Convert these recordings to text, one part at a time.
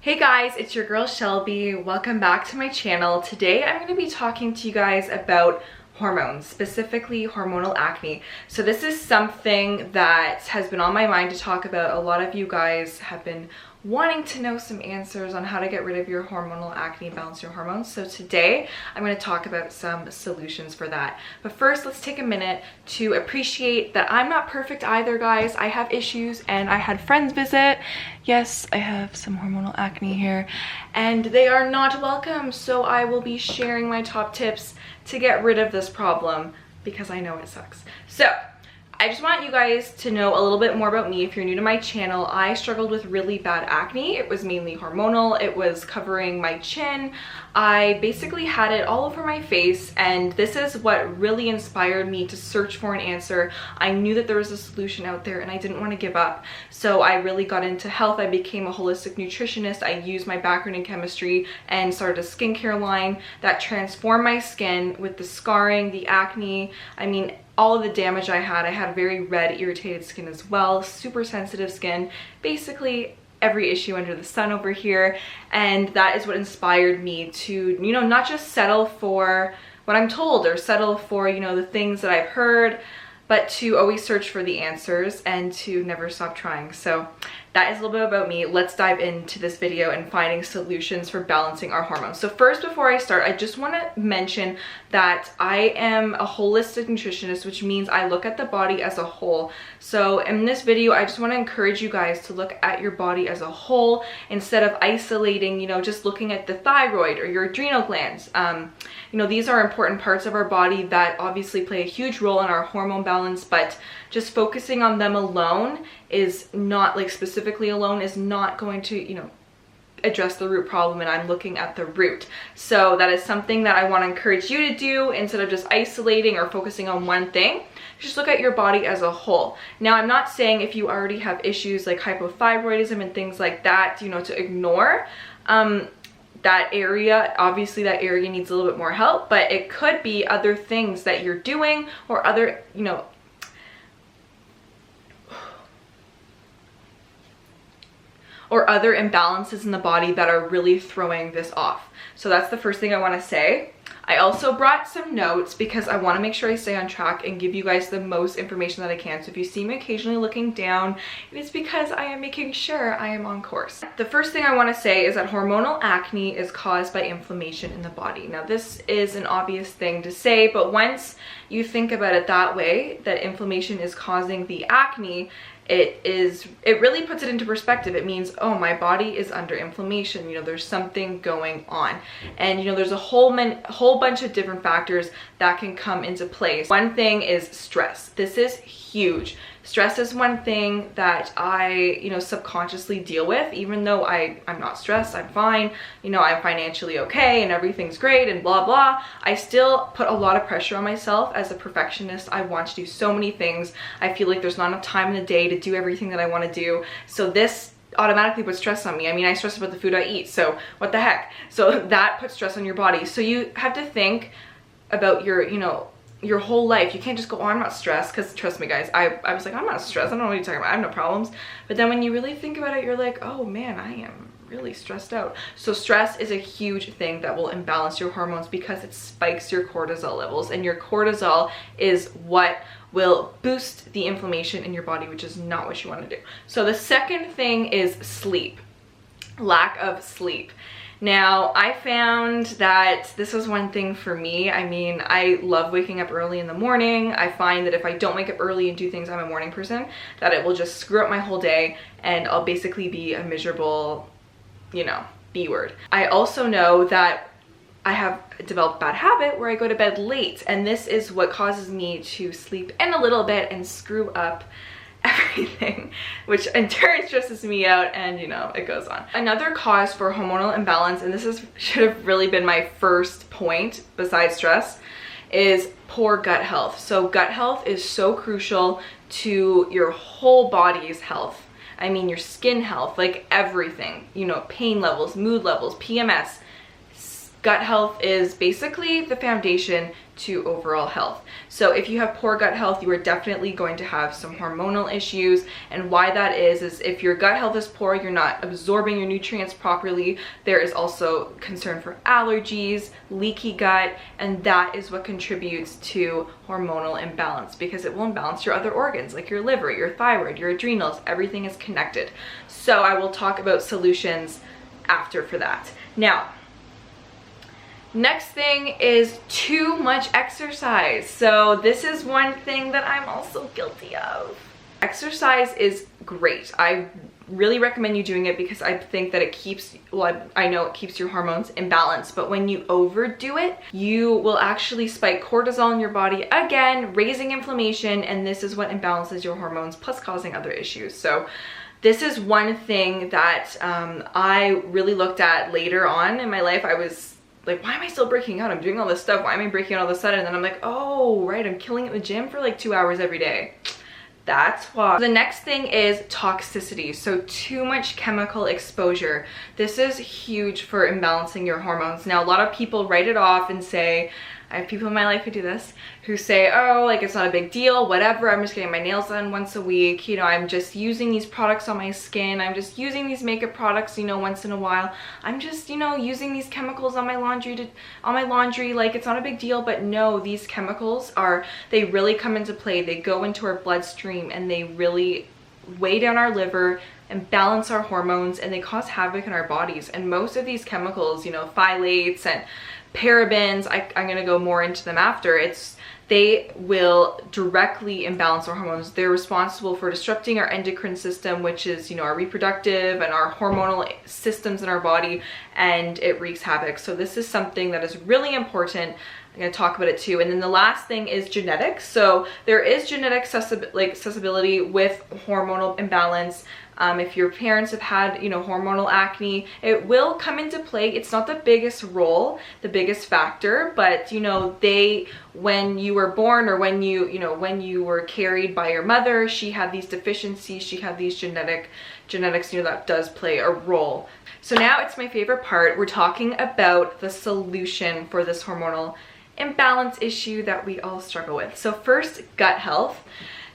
Hey guys, it's your girl Shelby. Welcome back to my channel. Today I'm going to be talking to you guys about hormones, specifically hormonal acne. So this is something that has been on my mind to talk about. A lot of you guys have been wanting to know some answers on how to get rid of your hormonal acne and balance your hormones. So today I'm going to talk about some solutions for that. But first, let's take a minute to appreciate that I'm not perfect either, guys. I have issues and I had friends visit. Yes, I have some hormonal acne here and they are not welcome. So I will be sharing my top tips to get rid of this problem because I know it sucks. So I just want you guys to know a little bit more about me. If you're new to my channel, I struggled with really bad acne. It was mainly hormonal. It was covering my chin. I basically had it all over my face, and this is what really inspired me to search for an answer. I knew that there was a solution out there and I didn't want to give up. So I really got into health. I became a holistic nutritionist. I used my background in chemistry and started a skincare line that transformed my skin with the scarring, the acne. I mean, all of the damage I had very red, irritated skin as well, super sensitive skin, basically every issue under the sun over here. And that is what inspired me to, not just settle for what I'm told or settle for, the things that I've heard, but to always search for the answers and to never stop trying. So that is a little bit about me. Let's dive into this video and finding solutions for balancing our hormones. So first, before I start, I just want to mention that I am a holistic nutritionist, which means I look at the body as a whole. So in this video, I just want to encourage you guys to look at your body as a whole instead of isolating, just looking at the thyroid or your adrenal glands. These are important parts of our body that obviously play a huge role in our hormone balance, but just focusing on them alone is not, specifically alone, is not going to, address the root problem, and I'm looking at the root. So that is something that I want to encourage you to do instead of just isolating or focusing on one thing. Just look at your body as a whole. Now, I'm not saying if you already have issues like hypothyroidism and things like that, to ignore that area. Obviously that area needs a little bit more help, but it could be other things that you're doing or other, or other imbalances in the body that are really throwing this off. So that's the first thing I want to say. I also brought some notes because I want to make sure I stay on track and give you guys the most information that I can. So if you see me occasionally looking down, it is because I am making sure I am on course. The first thing I want to say is that hormonal acne is caused by inflammation in the body. Now, this is an obvious thing to say, but once you think about it that way, that inflammation is causing the acne, it really puts it into perspective. It means, oh, my body is under inflammation. There's something going on. And, there's a whole bunch of different factors that can come into place. One thing is stress. This is huge. Stress is one thing that I, subconsciously deal with, even though I'm not stressed, I'm fine, I'm financially okay and everything's great and blah, blah. I still put a lot of pressure on myself as a perfectionist. I want to do so many things. I feel like there's not enough time in the day to do everything that I want to do. So this automatically puts stress on me. I mean, I stress about the food I eat, so what the heck? So that puts stress on your body. So you have to think about your whole life. You can't just go, oh, I'm not stressed, because trust me guys, I was like, I'm not stressed, I don't know what you're talking about, I have no problems. But then when you really think about it, you're like, oh man, I am really stressed out. So stress is a huge thing that will imbalance your hormones because it spikes your cortisol levels, and your cortisol is what will boost the inflammation in your body, which is not what you want to do. So the second thing is sleep. Lack of sleep. Now, I found that this was one thing for me. I mean, I love waking up early in the morning. I find that if I don't wake up early and do things, I'm a morning person, that it will just screw up my whole day and I'll basically be a miserable, B word. I also know that I have developed a bad habit where I go to bed late, and this is what causes me to sleep in a little bit and screw up everything, which in turn stresses me out, and it goes on. Another cause for hormonal imbalance, and should have really been my first point besides stress, is poor gut health. So gut health is so crucial to your whole body's health. I mean, your skin health, like everything, pain levels, mood levels, PMS, gut health is basically the foundation to overall health. So if you have poor gut health, you are definitely going to have some hormonal issues. And why that is if your gut health is poor, you're not absorbing your nutrients properly. There is also concern for allergies, leaky gut, and that is what contributes to hormonal imbalance, because it will imbalance your other organs like your liver, your thyroid, your adrenals. Everything is connected. So I will talk about solutions after for that. Now, next thing is too much exercise. So this is one thing that I'm also guilty of. Exercise is great. I really recommend you doing it because I think that it keeps, well, I know it keeps your hormones in balance, but when you overdo it, you will actually spike cortisol in your body, again, raising inflammation, and this is what imbalances your hormones, plus causing other issues. So this is one thing that I really looked at later on in my life. I was like, why am I still breaking out? I'm doing all this stuff. Why am I breaking out all of a sudden? And then I'm like, oh, right, I'm killing it in the gym for like 2 hours every day. That's why. The next thing is toxicity. So too much chemical exposure. This is huge for imbalancing your hormones. Now, a lot of people write it off and say, I have people in my life who do this, who say, oh, like it's not a big deal, whatever, I'm just getting my nails done once a week, you know, I'm just using these products on my skin, I'm just using these makeup products, you know, once in a while, I'm just, you know, using these chemicals on my laundry, like it's not a big deal. But no, these chemicals they really come into play. They go into our bloodstream and they really weigh down our liver and balance our hormones, and they cause havoc in our bodies. And most of these chemicals, you know, phthalates and parabens, I'm gonna go more into them after, they will directly imbalance our hormones. They're responsible for disrupting our endocrine system, which is, you know, our reproductive and our hormonal systems in our body, and it wreaks havoc. So this is something that is really important. I'm going to talk about it too. And then the last thing is genetics. So there is genetic accessibility with hormonal imbalance. If your parents have had, you know, hormonal acne, it will come into play. It's not the biggest role, the biggest factor, but, you know, when you were born, or when you were carried by your mother, she had these deficiencies, she had these genetics, you know, that does play a role. So now it's my favorite part. We're talking about the solution for this hormonal imbalance issue that we all struggle with. So first, gut health.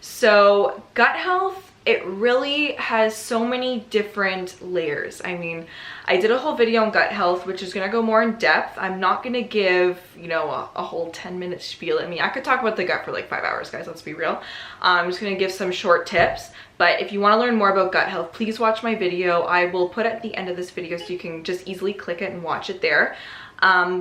So gut health, it really has so many different layers. I mean, I did a whole video on gut health, which is gonna go more in depth. I'm not gonna give, you know, a whole 10-minute spiel. I mean, I could talk about the gut for like 5 hours, guys, let's be real. I'm just gonna give some short tips. But if you wanna learn more about gut health, please watch my video. I will put it at the end of this video so you can just easily click it and watch it there.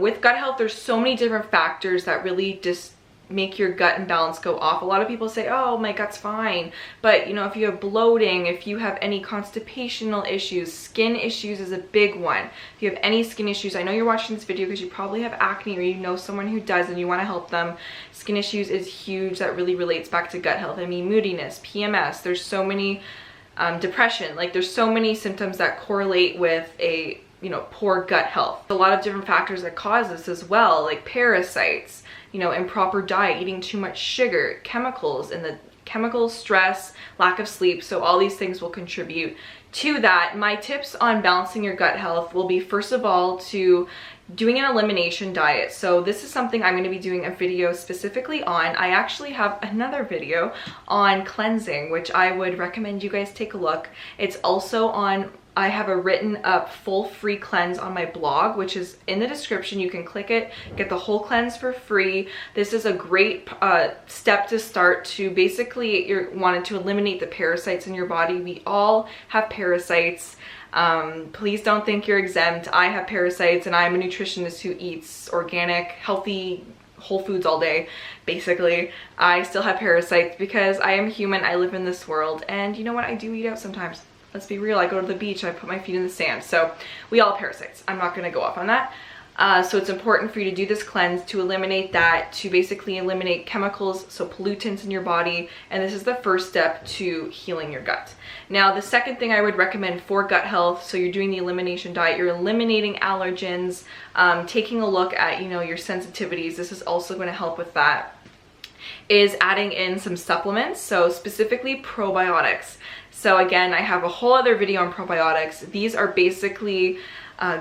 With gut health, there's so many different factors that really just make your gut imbalance go off. A lot of people say, oh, my gut's fine. But, you know, if you have bloating, if you have any constipational issues, skin issues is a big one. If you have any skin issues, I know you're watching this video because you probably have acne, or you know someone who does and you want to help them. Skin issues is huge. That really relates back to gut health. I mean, moodiness, PMS, there's so many, depression, like there's so many symptoms that correlate with a, you know, poor gut health. A lot of different factors that cause this as well, like parasites, you know, improper diet, eating too much sugar, chemicals, and the chemical stress, lack of sleep. So all these things will contribute to that. My tips on balancing your gut health will be, first of all, to doing an elimination diet. So this is something I'm going to be doing a video specifically on. I actually have another video on cleansing, which I would recommend you guys take a look. It's also on, I have a written up full free cleanse on my blog, which is in the description. You can click it, get the whole cleanse for free. This is a great step to start to basically, you're wanting to eliminate the parasites in your body. We all have parasites. Please don't think you're exempt. I have parasites, and I'm a nutritionist who eats organic, healthy, whole foods all day. Basically, I still have parasites because I am human. I live in this world, and you know what? I do eat out sometimes. Let's be real, I go to the beach, I put my feet in the sand. So we all have parasites. I'm not gonna go off on that. So it's important for you to do this cleanse to eliminate that, to basically eliminate chemicals, so pollutants in your body. And this is the first step to healing your gut. Now, the second thing I would recommend for gut health, so you're doing the elimination diet, you're eliminating allergens, taking a look at, you know, your sensitivities. This is also gonna help with that, is adding in some supplements, so specifically probiotics. So again, I have a whole other video on probiotics. These are basically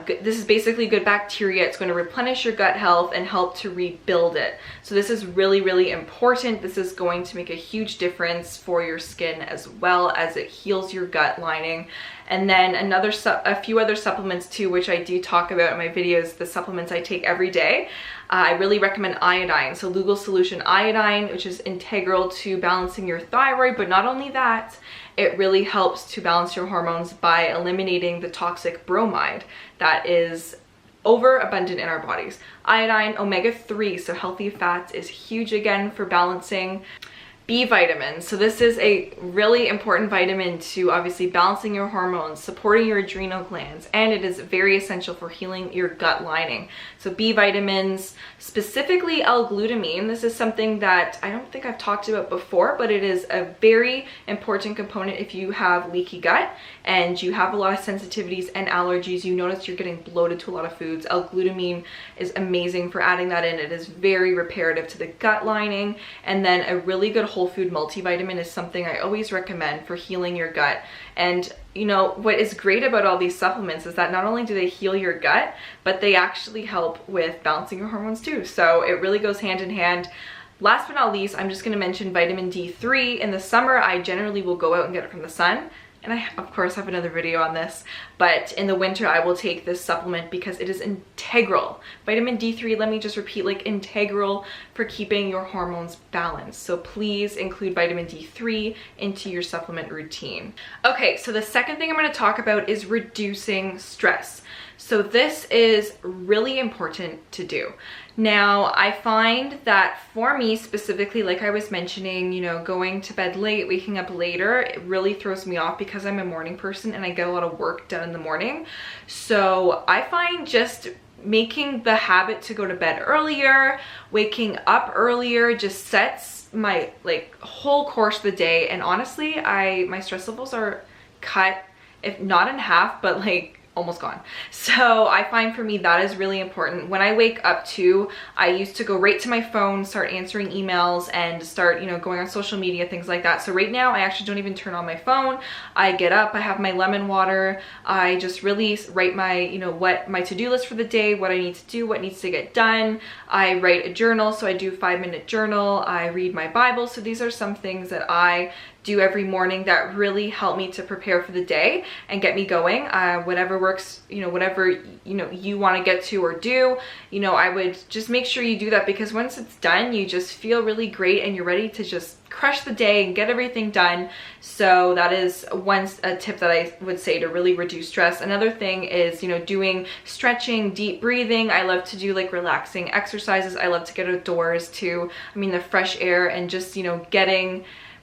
This is basically good bacteria. It's going to replenish your gut health and help to rebuild it. So this is really, really important. This is going to make a huge difference for your skin as well, as it heals your gut lining. And then a few other supplements too, which I do talk about in my videos, the supplements I take every day. I really recommend iodine. So Lugal Solution Iodine, which is integral to balancing your thyroid, but not only that, it really helps to balance your hormones by eliminating the toxic bromide that is overabundant in our bodies. Iodine, omega-3, so healthy fats, is huge again for balancing. B vitamins. So this is a really important vitamin to obviously balancing your hormones, supporting your adrenal glands, and it is very essential for healing your gut lining. So B vitamins, specifically L-glutamine. This is something that I don't think I've talked about before, but it is a very important component if you have leaky gut and you have a lot of sensitivities and allergies. You notice you're getting bloated to a lot of foods. L-glutamine is amazing for adding that in. It is very reparative to the gut lining. And then a really good whole food multivitamin is something I always recommend for healing your gut. And you know, what is great about all these supplements is that not only do they heal your gut, but they actually help with balancing your hormones too. So it really goes hand in hand. Last but not least, I'm just going to mention vitamin D3. In the summer, I generally will go out and get it from the sun. And I, of course, have another video on this, but in the winter I will take this supplement because it is integral. Vitamin D3, let me just repeat, like integral for keeping your hormones balanced. So please include vitamin D3 into your supplement routine. Okay, so the second thing I'm going to talk about is reducing stress. So this is really important to do. Now, I find that for me specifically, like I was mentioning, you know, going to bed late, waking up later, it really throws me off because I'm a morning person and I get a lot of work done in the morning. So I find just making the habit to go to bed earlier, waking up earlier, just sets my like whole course of the day. And honestly, my stress levels are cut, if not in half, but like almost gone. So I find for me that is really important. When I wake up too, I used to go right to my phone, start answering emails and start, you know, going on social media, things like that. So right now I actually don't even turn on my phone. I get up, I have my lemon water. I just really write my, you know, what my to-do list for the day, what I need to do, what needs to get done. I write a journal. So I do a 5-minute journal. I read my Bible. So these are some things that I do every morning that really help me to prepare for the day and get me going. Whatever works, you know, whatever, you know, you want to get to or do, you know, I would just make sure you do that, because once it's done, you just feel really great and you're ready to just crush the day and get everything done. So that is a tip that I would say to really reduce stress. Another thing is, you know, doing stretching, deep breathing. I love to do like relaxing exercises. I love to get outdoors too. I mean, the fresh air and just, you know,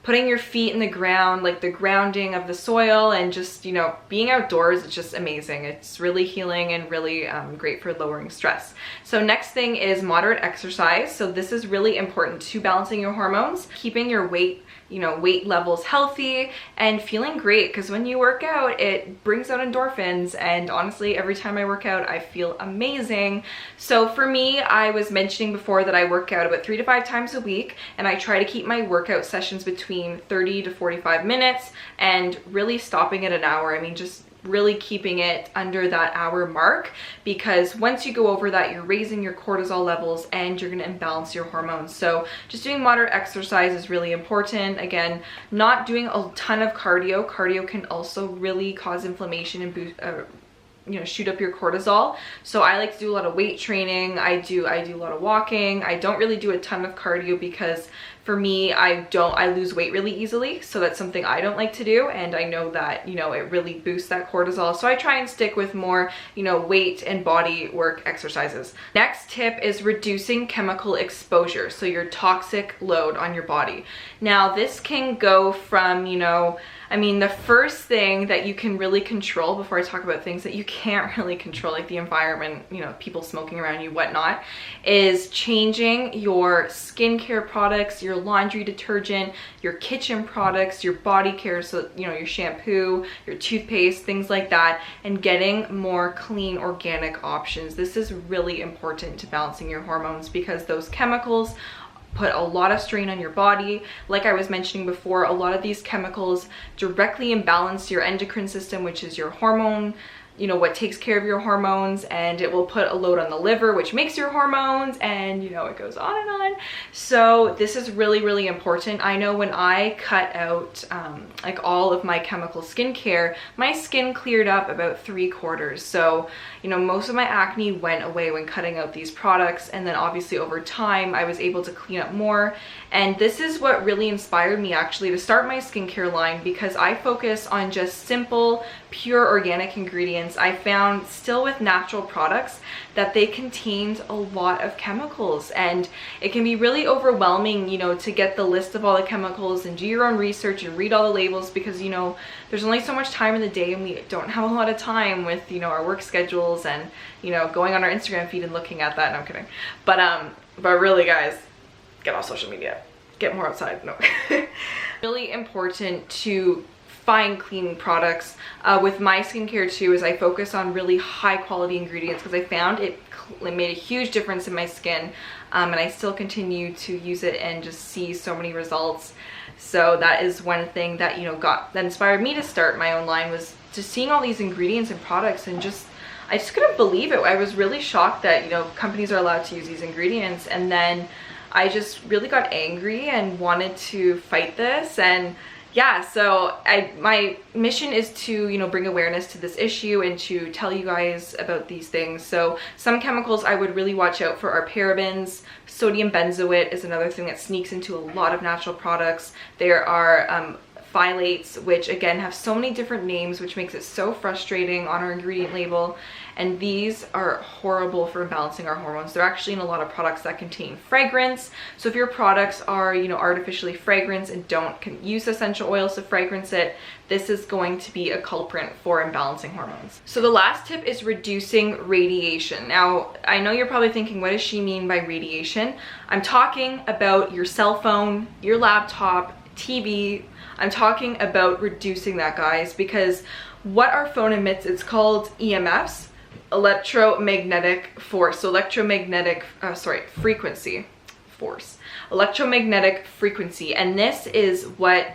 putting your feet in the ground, like the grounding of the soil, and just, you know, being outdoors, it's just amazing. It's really healing and really great for lowering stress. So next thing is moderate exercise. So this is really important to balancing your hormones, keeping your weight levels healthy and feeling great, because when you work out, it brings out endorphins, and honestly, every time I work out, I feel amazing. So for me, I was mentioning before that I work out about 3 to 5 times a week, and I try to keep my workout sessions between 30 to 45 minutes and really stopping at an hour. I mean, just really keeping it under that hour mark, because once you go over that, you're raising your cortisol levels and you're going to imbalance your hormones. So just doing moderate exercise is really important. Again, not doing a ton of cardio. Cardio can also really cause inflammation and boost, you know, shoot up your cortisol. So I like to do a lot of weight training. I do a lot of walking. I don't really do a ton of cardio because for me, I lose weight really easily. So that's something I don't like to do. And I know that, you know, it really boosts that cortisol. So I try and stick with more, you know, weight and body work exercises. Next tip is reducing chemical exposure. So your toxic load on your body. Now this can go from, you know, I mean, the first thing that you can really control, before I talk about things that you can't really control, like the environment, you know, people smoking around you, whatnot, is changing your skincare products, your laundry detergent, your kitchen products, your body care, so, you know, your shampoo, your toothpaste, things like that, and getting more clean organic options. This is really important to balancing your hormones, because those chemicals put a lot of strain on your body. Like I was mentioning before, a lot of these chemicals directly imbalance your endocrine system, which is your hormone you know, what takes care of your hormones, and it will put a load on the liver, which makes your hormones, and you know, it goes on and on. So this is really, really important. I know when I cut out like all of my chemical skincare, my skin cleared up about 3/4. So, you know, most of my acne went away when cutting out these products, and then obviously over time I was able to clean up more. And this is what really inspired me actually to start my skincare line, because I focus on just simple, pure organic ingredients. I found still with natural products that they contained a lot of chemicals, and it can be really overwhelming, you know, to get the list of all the chemicals and do your own research and read all the labels, because, you know, there's only so much time in the day and we don't have a lot of time with, you know, our work schedules and, you know, going on our Instagram feed and looking at that. No, I'm kidding. But really guys, get off social media, get more outside. No. Really important to find cleaning products. With my skincare too, is I focus on really high quality ingredients, because I found it made a huge difference in my skin, and I still continue to use it and just see so many results. So that is one thing that, you know, that inspired me to start my own line, was just seeing all these ingredients and products, and I just couldn't believe it. I was really shocked that, you know, companies are allowed to use these ingredients, and then I just really got angry and wanted to fight this. And yeah, so my mission is to, you know, bring awareness to this issue and to tell you guys about these things. So some chemicals I would really watch out for are parabens. Sodium benzoate is another thing that sneaks into a lot of natural products. There are phthalates, which again have so many different names, which makes it so frustrating on our ingredient label. And these are horrible for balancing our hormones. They're actually in a lot of products that contain fragrance. So if your products are, you know, artificially fragranced and don't use essential oils to fragrance it, this is going to be a culprit for imbalancing hormones. So the last tip is reducing radiation. Now, I know you're probably thinking, what does she mean by radiation? I'm talking about your cell phone, your laptop, TV. I'm talking about reducing that, guys, because what our phone emits, it's called EMFs, electromagnetic force. So electromagnetic frequency, and this is what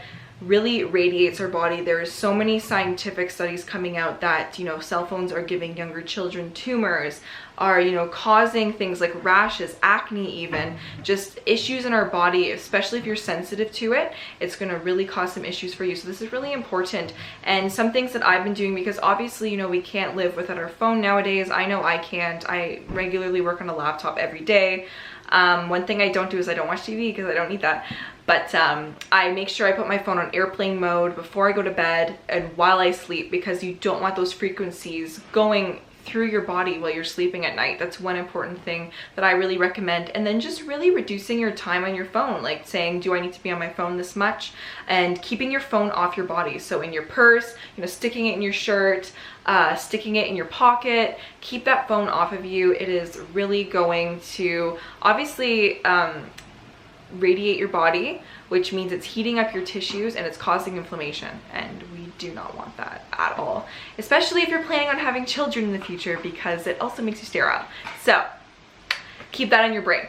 really radiates our body. There's so many scientific studies coming out that, you know, cell phones are giving younger children tumors, are, you know, causing things like rashes, acne, even just issues in our body. Especially if you're sensitive to it, it's going to really cause some issues for you. So this is really important. And some things that I've been doing, because obviously, you know, we can't live without our phone nowadays. I know I can't. I regularly work on a laptop every day. One thing I don't do is I don't watch TV, because I don't need that. But I make sure I put my phone on airplane mode before I go to bed and while I sleep, because you don't want those frequencies going through your body while you're sleeping at night. That's one important thing that I really recommend. And then just really reducing your time on your phone, like saying, do I need to be on my phone this much? And keeping your phone off your body. So in your purse, you know, sticking it in your shirt, sticking it in your pocket. Keep that phone off of you. It is really going to obviously radiate your body, which means it's heating up your tissues and it's causing inflammation, and we do not want that at all, especially if you're planning on having children in the future, because it also makes you sterile. So keep that in your brain.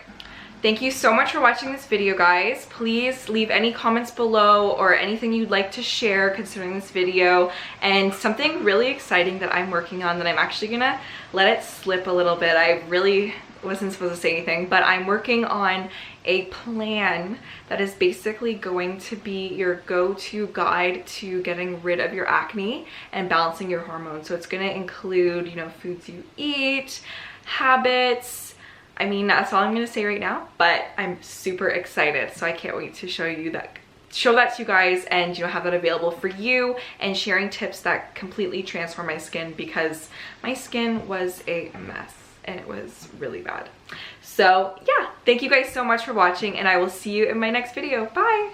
Thank you so much for watching this video, guys. Please leave any comments below or anything you'd like to share concerning this video. And something really exciting that I'm working on, that I'm actually gonna let it slip a little bit. I really wasn't supposed to say anything, but I'm working on a plan that is basically going to be your go-to guide to getting rid of your acne and balancing your hormones. So it's going to include, you know, foods you eat, habits. I mean, that's all I'm going to say right now, but I'm super excited. So I can't wait to show that to you guys, and, you know, have that available for you, and sharing tips that completely transform my skin, because my skin was a mess and it was really bad. So yeah, thank you guys so much for watching, and I will see you in my next video. Bye.